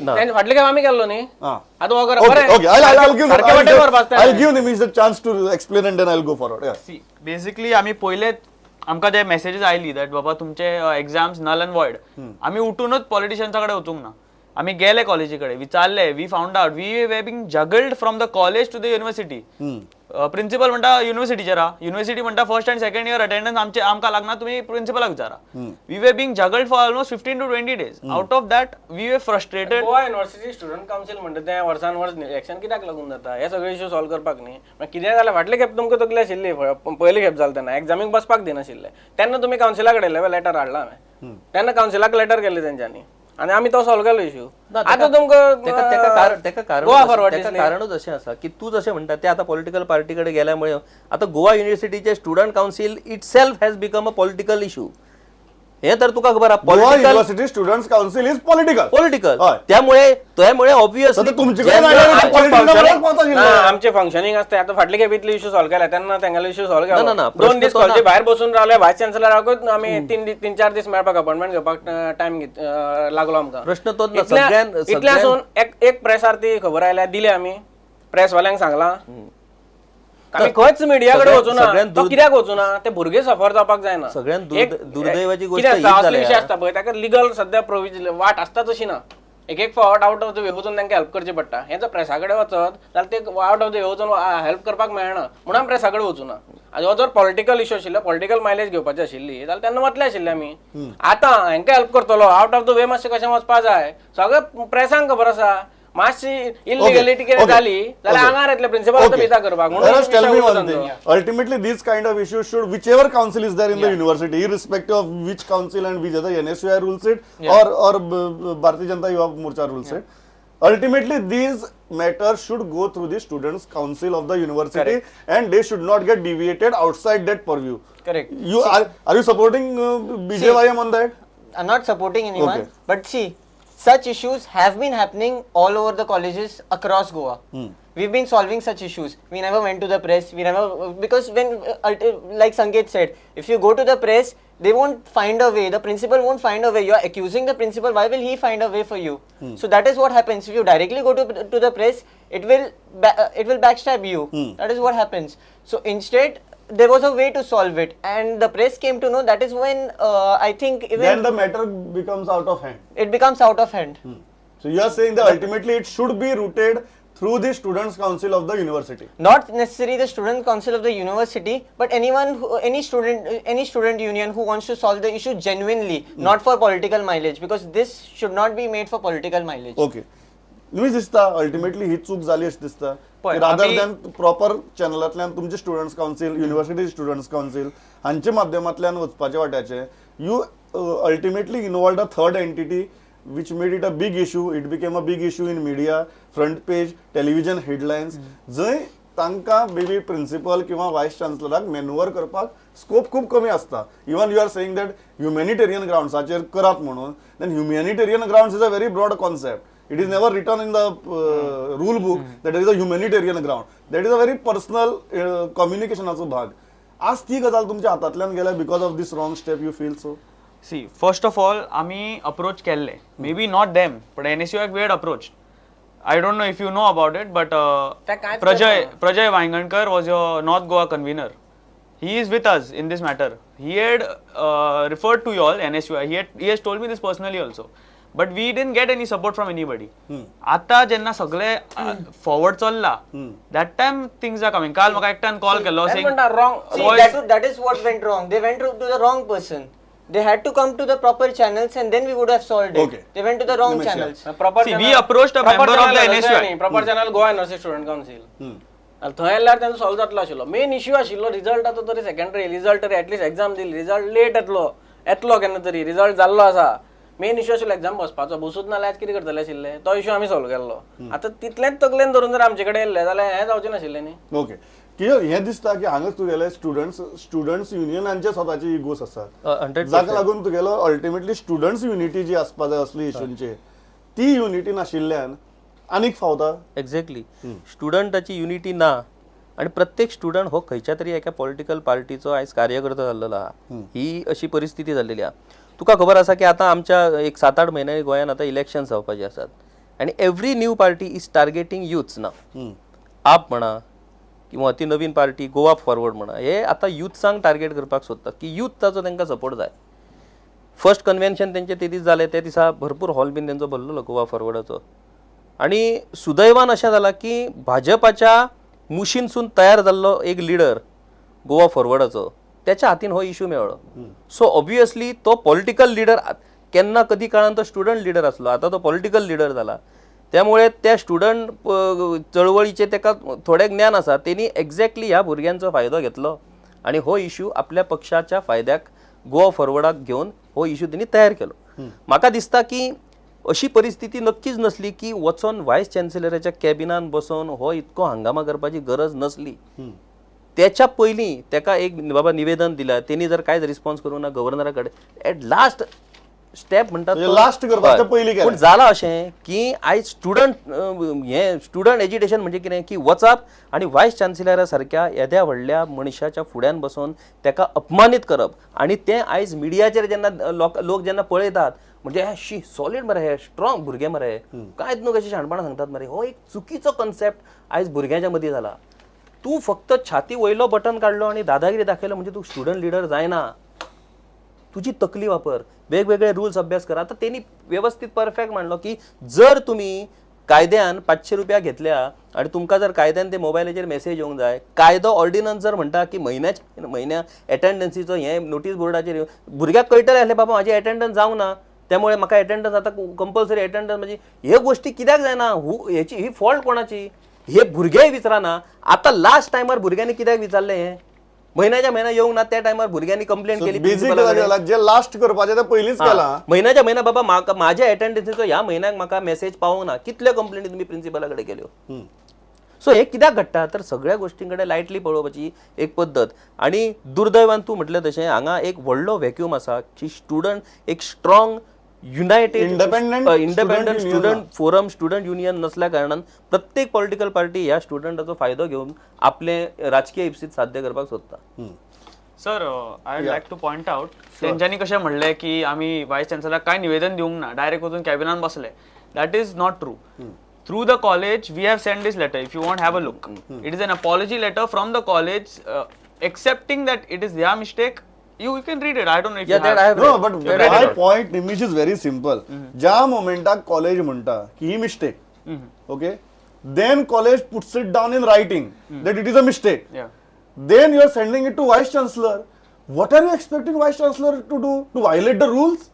त्यांनी फाटले काम आम्ही केलो न्ही आता वगैरे Okay, I'll give Nimish the chance to explain and then I'll go forward. Yeah. Basically आम्ही पहिले आमका जे मेसेजेस आयली दॅट बाबा तुमचे एक्झाम्स नल अँड वॉइड आम्ही उठूनच पॉलिटिशियन्सा कडे वचूंक ना आम्ही गेले कॉलेजीकडे विचारले we found out we were being juggled from the college to the university principal म्हणटा युनिव्हर्सिटीचेर युनिव्हर्सिटी म्हणटा first and second year attendance आमचे आमकां लागना तुम्ही प्रिन्सिपलाक विचारा we were being juggled for almost 15 to 20 days out of that we were frustrated Goa university student council म्हणटा तें वर्सान वर्स इलेक्शन कित्याक लागून जाता हे सगळे इश्यू सॉल्व करपाक न्ही कितें जाल्यार फाटले खेप तुमकां तकली आशिल्ली पयली खेप जालें तेन्ना एक्झामीक बसपाक दिनाशिल्ले तेन्ना तुमी काउन्सिला कडेन लेटर हाडला हांवें तेन्ना काउन्सिलाक लेटर केलें तेंच्यांनी आणि आम्ही तो सॉल्व केलो इश्यू आता तुमकां कारणच अशें आसा की तू जशें म्हणटा ते आता पॉलिटिकल पार्टी कडे गेल्यामुळे आता गोवा युनिव्हर्सिटीचे student council itself has become a political issue हे तर तुका खबर आहा Goa University Students Council is political. त्यामुळे ऑब्वियसली आमचे फंक्शनिंग असते आता फाटले खेप इतले इश्यू सॉल्व केला त्यांना तेंगेलो इश्यू सॉल्व केला 2 दीस कॉलेजी भायर बसून रावले व्हायस चॅन्सलराकूच आमी 3-4 दीस मेळपाक अपॉइंटमेंट घेवपाक टाइम लागलो आमकां प्रश्न तोच ना सगळ्यान इतल्यासून एक प्रेसार ती खबर आयल्या दिली आमी प्रेस वाल्यांक सांगला आम्ही खंयच मिडिया कडे वचूं ना तो कित्याक वचूं ना ते भुरगे सफर जावपाक जायना सगळ्यान दुर्दैवाची गोष्ट ही जाल्या विषय आसता पळय ताका लिगल सध्या प्रोविजन वाट आसता तशी ना एक फावट आउट ऑफ द वे वचून तांकां हेल्प करची पडटा हे जर प्रेसा कडेन वचत जाल्यार ते आउट ऑफ द वे वचून हेल्प करपाक मेळना म्हणून आमी प्रेसा कडेन वचूं ना हो जर पॉलिटिकल इश्यू आशिल्लो पॉलिटिकल मायलेज घेवपाची आशिल्ली जाल्यार तेन्ना वतले आशिल्ले आमी आतां हांकां हेल्प करतलो आउट ऑफ द वे मातशें कशें वचपा जाय सगळें प्रेसांक खबर आसा मातशी इलिगॅलिटी कितें जाली जाल्यार आंगार येतले प्रिन्सिपल बिता करपाक Ultimately, these kind of issues should, whichever council is there in the university, irrespective of which council and which other NSUI rules it or Bharatiya Janata Yuva Morcha rules it. Ultimately, these matters should go through the students' council of the university, and they should not get deviated outside that purview. Correct. You are you supporting BJYM on that? I'm not supporting anyone, but see, such issues have been happening all over the colleges across Goa. We've been solving such issues. We never went to the press. We never, because when, like Sanket said, if you go to the press, they won't find a way. The principal won't find a way. You're accusing the principal. Why will he find a way for you? So that is what happens. If you directly go to the press, it will backstab you. That is what happens. So instead, there was a way to solve it, and the press came to know. That is when I think even then the matter becomes out of hand. It becomes out of hand. So you are saying that ultimately it should be rooted through the students' council of the university. Not necessarily the student council of the university, but anyone, any student union who wants to solve the issue genuinely, not for political mileage, because this should not be made for political mileage. Okay. निमिष दिसता ultimately ही चूक झाली अशी दिसता rather than proper चॅनलांतल्यान तुमचे students council university students council हांचे माध्यमांतल्यान वचपाचे वाट्याचे you ultimately involved a third entity which made it a big issue. It became a big issue in media, front page, television headlines. जय तांकां baby principal किंवा वायस चान्सलराक manure करपाक scope खूब कमी आसता. Even you are saying that humanitarian ग्राउंड्साचेर करात म्हणून then humanitarian grounds is a very broad concept. It is never written in the rule book that there is a humanitarian ground. That is a very personal communication also भाग. आज ती गजाल तुमच्या हातांतल्यान गेल्या because of this wrong step you feel so? See, first of all, आम्ही approach केल्ले. Maybe not them, but NSUI we had approached. I don't know if you know about it, but Prajay Vaingankar was your North Goa convener. He is with us in this matter. He had referred to you all, NSUI. He has told me this personally also. But we didn't get any support from anybody. आता जेन्ना सगळे forward चल्ला that time things are coming. काल म्हाका एकट्यान call केलो saying wrong. See, that is what went wrong. They went to the wrong person. They had to come to the proper channels, and then we would have solved it. Okay. They went to the wrong channels. we approached a member of the NSUI. Proper channel Goa university student council थंय येयल्यार तेंचो solve जातलो आशिल्लो main issue आशिल्लो रिजल्टाचो तरी secondary result तरी at least exam दिली result late येतलो केन्ना तरी रिजल्ट जाल्लो आसा मेन इश्यू आशिल्लो एक्झाम बसपाचो बसूच नाल्यार कितें करतले आशिल्ले तो इश्यू आमी सॉल्व केल्लो आतां तितलेंच तकलेन धरून जर आमचे कडेन येयल्ले जाल्यार हें जावचें नाशिल्लें न्ही. ओके कित्याक हें दिसता की हांगाच तुगेले स्टुडंट्स युनियनांचे स्वताची इगोस आसात जाका लागून तुगेलो अल्टिमेटली स्टुडंट्स युनिटी जी आसपा जाय असली इश्यूंचेर ती युनिटी नाशिल्ल्यान आनीक फावता. एक्झॅक्टली स्टुडंटाची युनिटी ना आणि प्रत्येक स्टुडंट हो खंयच्या तरी एका पॉलिटिकल पार्टीचो आयज कार्यकर्ता जाल्लो आहा ही अशी परिस्थिती जाल्लेली आहा. तुका खबर आसा की आतां आमच्या एक 7-8 म्हयन्यांनी गोंयांत आतां इलेक्शन्स जावपाचे आसात आणि every new party is targeting youths ना. आप म्हणा किंवा ती नवीन पार्टी गोवा फॉरवर्ड म्हणा, हे आता युथसांक टार्गेट करपाक सोदतात की युथाचो तांकां सपोर्ट जाय. फर्स्ट कन्व्हेन्शन तेंचे ते दीस जालें, त्या दिसा भरपूर हॉल बीन तेंचो भरलेलो गोवा फॉरवर्डाचो. आणि सुदैवान अशें जालां की भाजपाच्या मुशीनसून तयार जाल्लो एक लिडर गोवा फॉरवर्डाचो, त्याच्या हातीन हो इश्यू मेळ्ळो. सो ऑब्वियसली तो पॉलिटिकल लिडर केन्ना कधी काळान तो स्टुडंट लिडर आसलो, आता तो पॉलिटिकल लिडर जाला. त्यामुळे त्या स्टुडंट चळवळीचे ताका थोडें ज्ञान आसा. तेणी एक्झॅक्टली ह्या भुरग्यांचो फायदो घेतलो आणि हो इश्यू आपल्या पक्षाच्या फायद्याक गोवा फॉरवर्डाक घेवन हो इश्यू तेणी तयार केलो. म्हाका दिसता की अशी परिस्थिती नक्कीच नसली की वचोन व्हायस चॅन्सेलराच्या कॅबिनान बसोन हो इतको हंगामा करपाची गरज नसली. त्याच्या पयलीं ताका एक बाबा निवेदन दिला, तेणी जर कांयच रिस्पॉन्स करूं ना गव्हर्नरा कडेन एट लास्ट स्टेप म्हणटात लास्ट करपाक ते पयलीं केलें. पूण जालां अशें की आयज स्टुडंट एज्युटेशन म्हणजे कितें की वचप आणि व्हायस चॅन्सेलरा सारक्या येद्या व्हडल्या मनशाच्या फुड्यान बसून ताका अपमानीत करप. आणि तें आयज मिडियाचेर जेन्ना लोक जेन्ना पळयतात म्हणजे शी सॉलिड मरे, हे स्ट्रॉंग भुरगे मरे, कांयच न्हू कशी शाणपणां सांगतात मरे, हो एक चुकीचो कन्सेप्ट आयज भुरग्यांच्या मदीं जाला. तूं फक्त छाती वयलो बटन काडलो आणि दादागिरी दाखयलो म्हणजे तूं स्टुडंट लिडर जायना. तुझी तकली वापर, वेगवेगळे रुल्स अभ्यास करा. आता त्यांनी व्यवस्थित परफेक्ट म्हणलो की जर तुम्ही कायद्यान 500 रुपया घेतल्या आणि तुमकां जर कायद्यान ते मोबायलाचेर मेसेज येवंक जाय, कायदो ऑर्डिनन्स जर म्हणटा की म्हयन्या एटेंडन्सीचो हे नोटीस बोर्डाचेर भुरग्याक कळटलें आसलें बाबा म्हाजी एटेंडन्स जावंक ना, त्यामुळे म्हाका एटेंडन्स आता कंपल्सरी एटेंडन्स म्हणजे हे गोष्टी कित्याक जायना, हेची ही फॉल्ट कोणाची हे भुरगेय विचारना. आता लास्ट टायमार भुरग्यांनी कित्याक विचारलें हे महिन्याच्या महिना येऊंक ना, त्या टायमार भुरग्यांनी कंप्लेंट केली. जे लास्ट करपाचें ते पयलींच केलां. महिन्याच्या महिना बाबा म्हाका माझ्या एटेंडन्सीचो ह्या म्हयन्याक म्हाका मेसेज पावूंक ना, कितल्यो कंप्लेंटी तुमी प्रिंसिपला कडेन केल्यो. सो हे कित्याक घडटा तर सगळ्या गोष्टींकडे लायटली पळोवपाची एक पद्दत. आणि दुर्दैवान तूं म्हटलें तशें हांगा एक व्हडलो व्हॅक्यूम आसा की स्टुडंट एक strong United independent student forum student union नसल्या कारणान प्रत्येक पॉलिटिकल पार्टी ह्या स्टुडंटाचो फायदो घेवन आपले राजकीय इप्सीत साध्य करपाक सोदता. Sir I would like two point out, तेंच्यांनी कशें म्हणलें की आमी व्हायस चॅन्सलराक कांय निवेदन दिवंक ना, डायरेक्ट वचून कॅबिनान बसले. That is not true. Through the college, we have sent this letter. If you want, have a look. It is an apology letter from the college, accepting that it is their mistake. You can read it. I don't know if you have. No, but my point, Nimish, is very simple. ज्या मोमेंटाक college म्हणटा की ही mistake, okay, then college puts it down in writing that it is a mistake. Yeah. Then you are sending it to vice chancellor. What are you expecting vice chancellor to do? To violate the rules?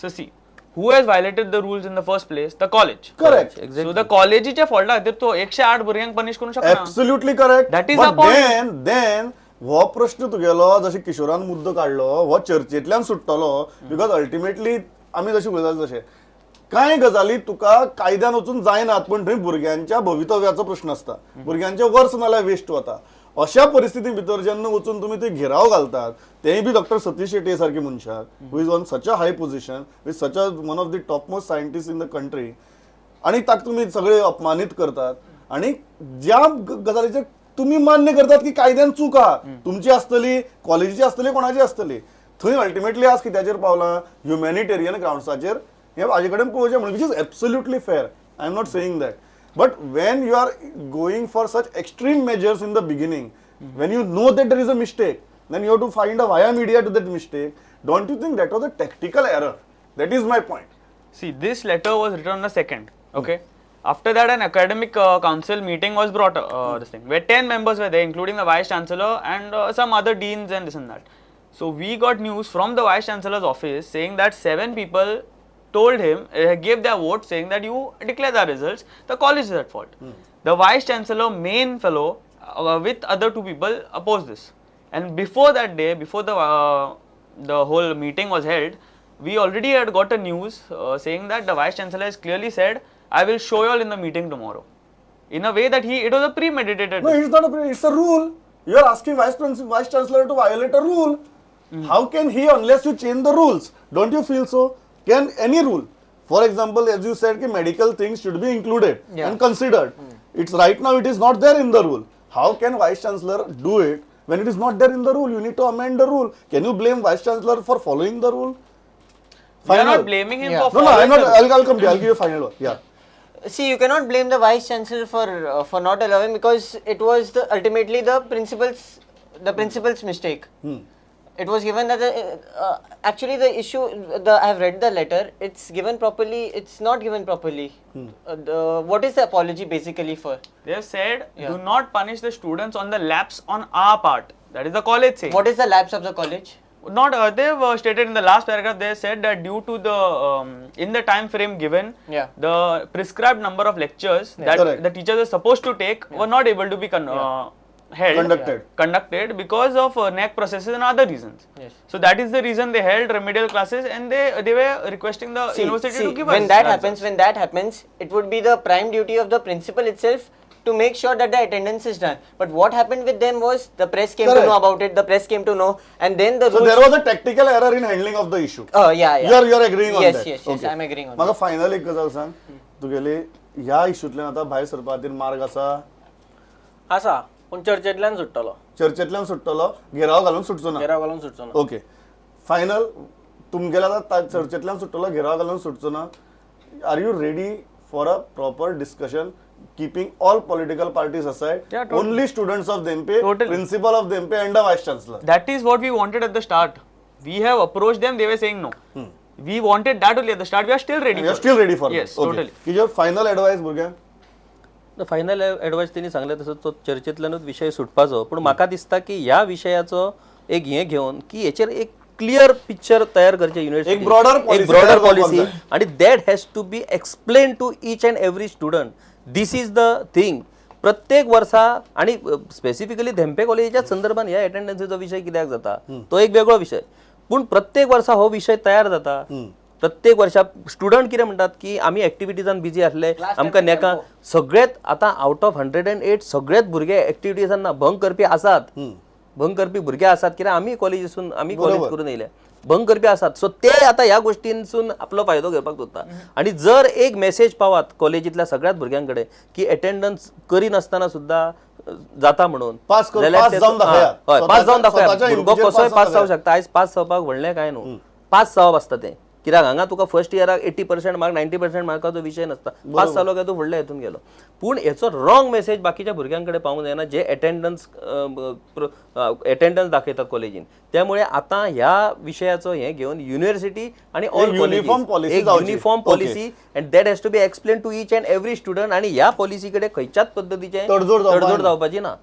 So see, who has violated the rules in the first place? The college. Correct. So the कॉलेजीच्या फॉल्टा खातीर तो 108 भुरग्यांक punish करूंक शकना. Absolutely correct. That is the point. Then हो प्रश्न तुगेलो जशें किशोरान मुद्दो काडलो हो चर्चेंतल्यान सुट्टलो. बिकॉज अल्टिमेटली आमी जशें उलयताले तशें कांय गजाली तुका कायद्यान वचून जायनात, पण थंय भुरग्यांच्या भवितव्याचो प्रश्न आसता, भुरग्यांचे वर्स नाल्यार वेस्ट वता. अशा परिस्थिती भितर जेन्ना वचून तुम्ही ते घेराव घालतात, तेय बी डॉक्टर सतीश शेट्टी सारखे मनशाक, who is on such a high position, with such a one of the top most scientist in the country, आणि ताका तुम्ही सगळे अपमानित करतात. आणि ज्या गजालीचे तुम्ही मान्य करतात की कायद्यान चूक आहा, तुमची आसतली, कॉलेजीची आसतली, कोणाची आसतली, थंय अल्टिमेटली आज कित्याचेर पावला, ह्युमॅनिटेरियन ग्राउंड्साचेर हे हाजे कडेन पळोवचें म्हणून, which is absolutely fair. I am not saying that. But when you are going for such extreme measures in the beginning, when you know that there is a mistake, then you have to find a via media to that mistake. Don't you think that was a tactical error? That is my point. See, this letter was written on the 2nd. Okay. After that, an academic council meeting was brought. This thing where 10 members were there, including the vice chancellor and some other deans and this and that. So we got news from the vice chancellor's office saying that 7 people told him, gave their vote saying that you declare the results, the college is at fault. The vice chancellor, main fellow, with other 2 people opposed this. And before that day, before the whole meeting was held, we already had got a news saying that the vice chancellor has clearly said, I will show you all in the meeting tomorrow. In a way that it was a premeditated. No, it's not it's a rule. You are asking vice chancellor to violate a rule. How can he, unless you change the rules? Don't you feel so? Can any rule, for example, as you said, कि medical things should be included and considered. It's right now, it is not there in the rule. How can vice chancellor do it when it is not there in the rule? You need to amend the rule. Can you blame vice chancellor for following the rule? We are Final. not blaming him Yeah. for No, I'm not. following I'll come to you. I'll give you a final one. Yeah. See, you cannot blame the vice chancellor for not allowing, because it was ultimately the principal's mistake. It was given that actually the issue, I have read the letter. It's given properly. It's not given properly. What is the apology basically for? They have said, Yeah. do not punish the students on the lapse on our part. That is the college saying. What is the lapse of the college? Not they've stated in the last paragraph. They said that due to the in the time frame given, Yeah. the prescribed number of lectures that Correct. the teachers are supposed to take were not able to be conducted because of NAC processes and other reasons. Yes. So that is the reason they held remedial classes, and they were requesting the university to give when us that answers. happens, it would be the prime duty of the principal itself to make sure that the attendance is done. But what happened with them was the press came Correct. to know about it. The press came to know, and then the So rules. there was a tactical error in handling of the issue. Yeah. You're agreeing on Yes, that. yes, Okay. I'm agreeing on म्हाका that. Final एक गजाल सांग तुगेली ह्या इशूंतल्यान आतां भायर सरपा खातीर मार्ग आसा आसा पूण चर्चेंतल्यान सुट्टलो चर्चेंतल्यान सुट्टलो घेराव घालून सुटचो ना घेराव घालून सुटचो ना ओके फायनल तुमगेला आतां चर्चेंतल्यान सुट्टलो घेराव घालून सुटचो ना are you ready for a proper discussion keeping all political parties aside, Yeah, totally. only students of Dempe, Totally. principal of Dempe and the vice chancellor. That is what we wanted at the start. We have approached them, they were saying no. We wanted that only at the start. We are still ready. And you are for still it. ready for Yes, that. Okay. totally. Is your final advice भुरग्यांक? Final advice त्यांनी सांगले तसो तो चर्चेंतल्यानूच विशय सुटपाचो पूण म्हाका दिसता की ह्या विशयाचो एक हें घेवन की हेचेर एक क्लियर पिक्चर तयार करचे युनिव्हर्सिटी एक broader policy एक ब्रॉडर तयार करपाक पॉलिसी जाय. आणि that has to be explain to each and every student this is the thing प्रत्येक वर्सा आणि स्पेसिफिकली धेंपे कॉलेजीच्या संदर्भात ह्या अटेंडन्सीचो विषय कित्याक जाता तो एक वेगळो विषय पूण प्रत्येक वर्सा हो विषय तयार जाता प्रत्येक वर्षा स्टुडंट कितें म्हणटात की आमी एक्टिविटीजान बिजी आसले आमकां नेका सगळेच आतां आउट ऑफ 108 सगळेच भुरगे एक्टिविटीजान ना भंग करपी आसात भंग करपी भुरगे आसात कित्याक आमी कॉलेजीसून आमी कॉलेज करून येयले भंग करपी आसात सो ते आता ह्या गोष्टींसून आपलो फायदो घेवपाक सोदता आणि जर एक मेसेज पावात कॉलेजीतल्या सगळ्याच भुरग्यांकडे की अटेंडन्स करिनासतना सुद्धा जाता म्हणून पास करून- जाल्यार पास ते- जावन दाखयात. हय, पास जावन दाखयात स्वताच्या भुरगो हिमतीचेर कसोय पास पास जावन जावं शकता आयज पास जावपाक व्हडलें काय न्हू पास जावप आसता तें कित्याक हांगा तुका फर्स्ट इयराक 80% मार्क 90% मार्काचो विषय नासता पास जालो काय तूं व्हडल्या हितून गेलो पूण हेचो रॉंग मेसेज बाकीच्या भुरग्यांकडे पावूंक जायना जे अटेंडन्स दाखयतात कॉलेजीन त्यामुळे आता ह्या विशयाचो हे घेवन युनिव्हर्सिटी आणि ऑल uniform policy जावची. Uniform policy and that has to be explain to each and every student आणि ह्या पॉलिसी कडेन खंयच्याच पद्दतीचे तडजोड जावपाची ना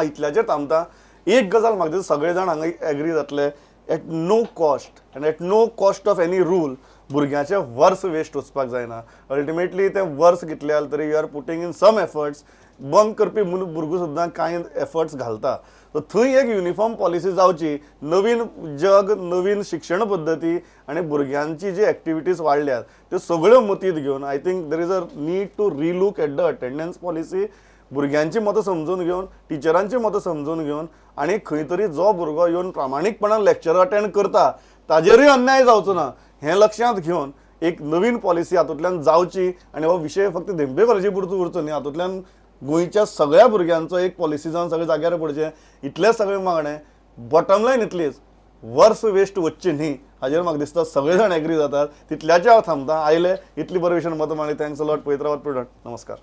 इतल्याचेर थांबता एक गजाल म्हाका दिसता सगळे जाण हांगा एग्री जातले at no cost and at no cost of any rule भुरग्याचे वर्स वेस्ट वचपाक जायना अल्टिमेटली ते वर्स कितले जाल्यार तरी you are putting in some efforts bunk करपी भुरगो सुद्दां कांय एफर्ट्स घालता सो थंय एक युनिफॉर्म पॉलिसी जावची नवीन जग नवीन शिक्षण पद्दती आणि भुरग्यांची जी एक्टिविटीज वाडल्यात त्यो सगळ्यो मतींत घेवन I think there is a need to relook at the attendance policy भुरग्यांची मतां समजून घेवन टिचरांची मतां समजून घेवन आणि खंय तरी जो भुरगो येवन प्रामाणीकपणान लेक्चर अटेंड करता ताजेरूय अन्याय जावचो ना हें लक्षांत घेवन एक नवीन पॉलिसी हातूंतल्यान जावची आणि हो विशय फक्त धेंपे कॉलेजी पुरतो उरचो न्ही हातूंतल्यान गोंयच्या सगळ्या भुरग्यांचो एक पॉलिसी जावन सगळे जाग्यार पडचें इतलेच सगळे मागणें बॉटम लायन इतलीच वर्स वेस्ट वचची न्ही हाजेर म्हाका दिसता सगळे जाण एग्री जातात तितल्याचे हांव थांबता आयले इतली बरें भशेन मतां मांडली थँक्स अ लॉट पवित्रावत प्रुडंट नमस्कार